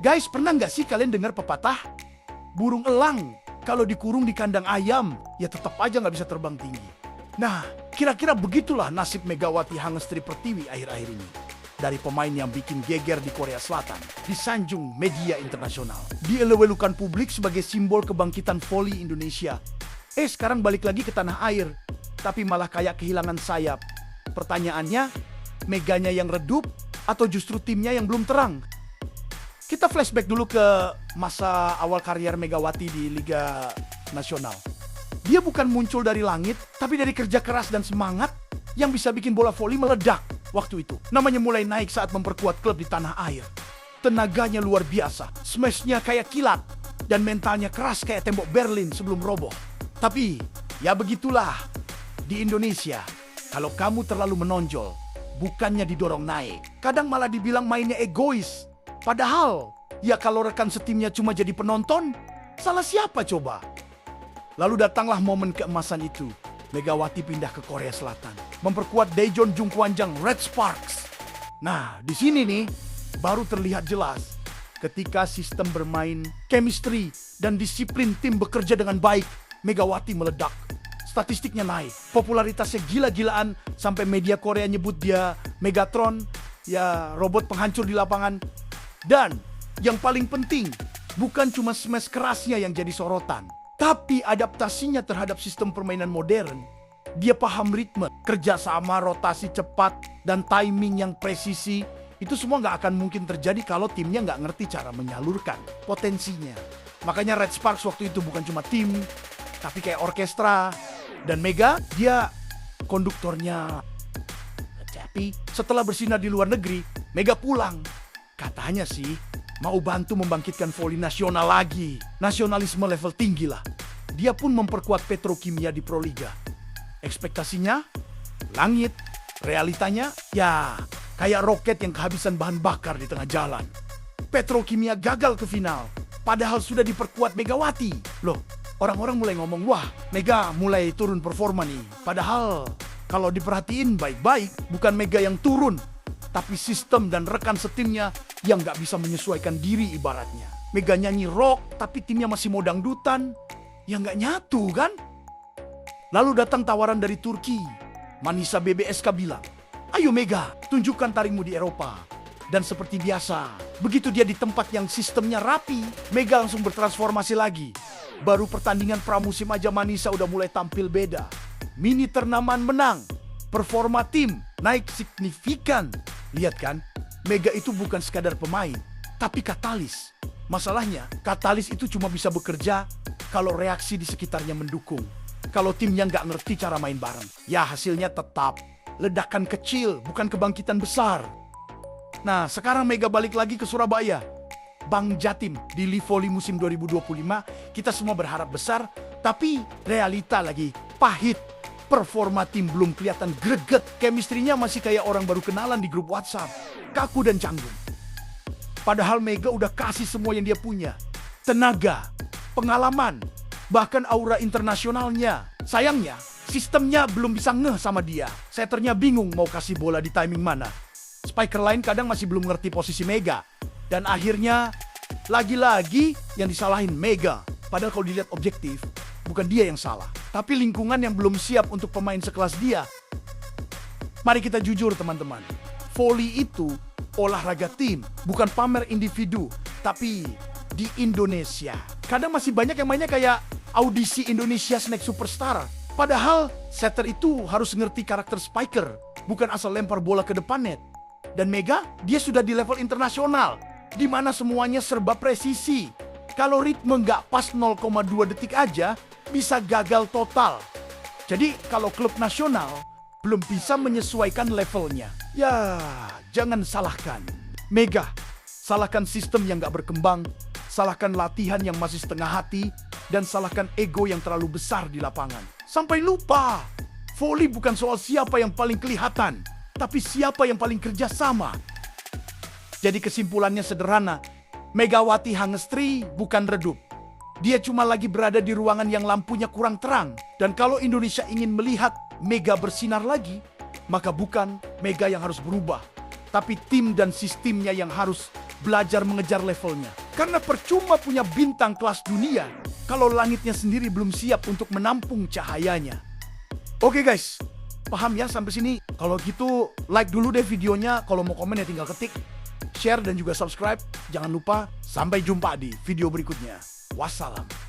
Guys, pernah nggak sih kalian dengar pepatah? Burung elang kalau dikurung di kandang ayam, ya tetap aja nggak bisa terbang tinggi. Nah, kira-kira begitulah nasib Megawati Hangestri Pertiwi akhir-akhir ini. Dari pemain yang bikin geger di Korea Selatan, disanjung media internasional, dielewek-elukan publik sebagai simbol kebangkitan voli Indonesia. Sekarang balik lagi ke tanah air, tapi malah kayak kehilangan sayap. Pertanyaannya, Meganya yang redup atau justru timnya yang belum terang? Kita flashback dulu ke masa awal karier Megawati di Liga Nasional. Dia bukan muncul dari langit, tapi dari kerja keras dan semangat yang bisa bikin bola voli meledak waktu itu. Namanya mulai naik saat memperkuat klub di tanah air. Tenaganya luar biasa, smashnya kayak kilat, dan mentalnya keras kayak tembok Berlin sebelum roboh. Tapi, ya begitulah. Di Indonesia, kalau kamu terlalu menonjol, bukannya didorong naik, kadang malah dibilang mainnya egois. Padahal, ya kalau rekan setimnya cuma jadi penonton, salah siapa coba? Lalu datanglah momen keemasan itu. Megawati pindah ke Korea Selatan, memperkuat Daejeon Jungkwanjang Red Sparks. Nah, di sini nih, baru terlihat jelas ketika sistem bermain, chemistry, dan disiplin tim bekerja dengan baik, Megawati meledak. Statistiknya naik, popularitasnya gila-gilaan, sampai media Korea nyebut dia Megatron, ya robot penghancur di lapangan. Dan yang paling penting, bukan cuma smash kerasnya yang jadi sorotan, tapi adaptasinya terhadap sistem permainan modern. Dia paham ritme, kerjasama, rotasi cepat, dan timing yang presisi. Itu semua nggak akan mungkin terjadi kalau timnya nggak ngerti cara menyalurkan potensinya. Makanya Red Sparks waktu itu bukan cuma tim, tapi kayak orkestra. Dan Mega, dia konduktornya. Tapi setelah bersinar di luar negeri, Mega pulang. Katanya sih, mau bantu membangkitkan voli nasional lagi. Nasionalisme level tinggi lah. Dia pun memperkuat Petrokimia di Proliga. Ekspektasinya, langit. Realitanya, ya kayak roket yang kehabisan bahan bakar di tengah jalan. Petrokimia gagal ke final, padahal sudah diperkuat Megawati. Loh, orang-orang mulai ngomong, wah Mega mulai turun performa nih. Padahal, kalau diperhatiin baik-baik, bukan Mega yang turun, tapi sistem dan rekan setimnya yang gak bisa menyesuaikan diri ibaratnya. Mega nyanyi rock, tapi timnya masih mau dangdutan. Ya gak nyatu kan? Lalu datang tawaran dari Turki. Manisa BBSK bilang, ayo Mega, tunjukkan taringmu di Eropa. Dan seperti biasa, begitu dia di tempat yang sistemnya rapi, Mega langsung bertransformasi lagi. Baru pertandingan pramusim aja Manisa udah mulai tampil beda. Mini turnamen menang, performa tim naik signifikan. Lihat kan, Mega itu bukan sekadar pemain, tapi katalis. Masalahnya, katalis itu cuma bisa bekerja kalau reaksi di sekitarnya mendukung. Kalau timnya nggak ngerti cara main bareng, ya hasilnya tetap ledakan kecil, bukan kebangkitan besar. Nah, sekarang Mega balik lagi ke Surabaya. Bang Jatim di Livoli musim 2025, kita semua berharap besar, tapi realita lagi pahit. Performa tim belum kelihatan greget, chemistry-nya masih kayak orang baru kenalan di grup WhatsApp, kaku dan canggung. Padahal Mega udah kasih semua yang dia punya, tenaga, pengalaman, bahkan aura internasionalnya. Sayangnya, sistemnya belum bisa ngeh sama dia. Setternya bingung mau kasih bola di timing mana. Spiker lain kadang masih belum ngerti posisi Mega. Dan akhirnya, lagi-lagi yang disalahin Mega. Padahal kalau dilihat objektif, bukan dia yang salah, tapi lingkungan yang belum siap untuk pemain sekelas dia. Mari kita jujur teman-teman, voli itu olahraga tim, bukan pamer individu. Tapi di Indonesia, kadang masih banyak yang mainnya kayak audisi Indonesia Next Superstar. Padahal setter itu harus ngerti karakter spiker, bukan asal lempar bola ke depan net. Dan Mega, dia sudah di level internasional, di mana semuanya serba presisi. Kalau ritme nggak pas 0,2 detik aja, bisa gagal total. Jadi kalau klub nasional belum bisa menyesuaikan levelnya, ya jangan salahkan Mega. Salahkan sistem yang nggak berkembang, salahkan latihan yang masih setengah hati, dan salahkan ego yang terlalu besar di lapangan. Sampai lupa, voli bukan soal siapa yang paling kelihatan, tapi siapa yang paling kerjasama. Jadi kesimpulannya sederhana, Megawati Hangestri bukan redup. Dia cuma lagi berada di ruangan yang lampunya kurang terang. Dan kalau Indonesia ingin melihat Mega bersinar lagi, maka bukan Mega yang harus berubah, tapi tim dan sistemnya yang harus belajar mengejar levelnya. Karena percuma punya bintang kelas dunia kalau langitnya sendiri belum siap untuk menampung cahayanya. Oke guys, paham ya sampai sini? Kalau gitu like dulu deh videonya, kalau mau komen ya tinggal ketik, share dan juga subscribe. Jangan lupa, sampai jumpa di video berikutnya. Wassalam.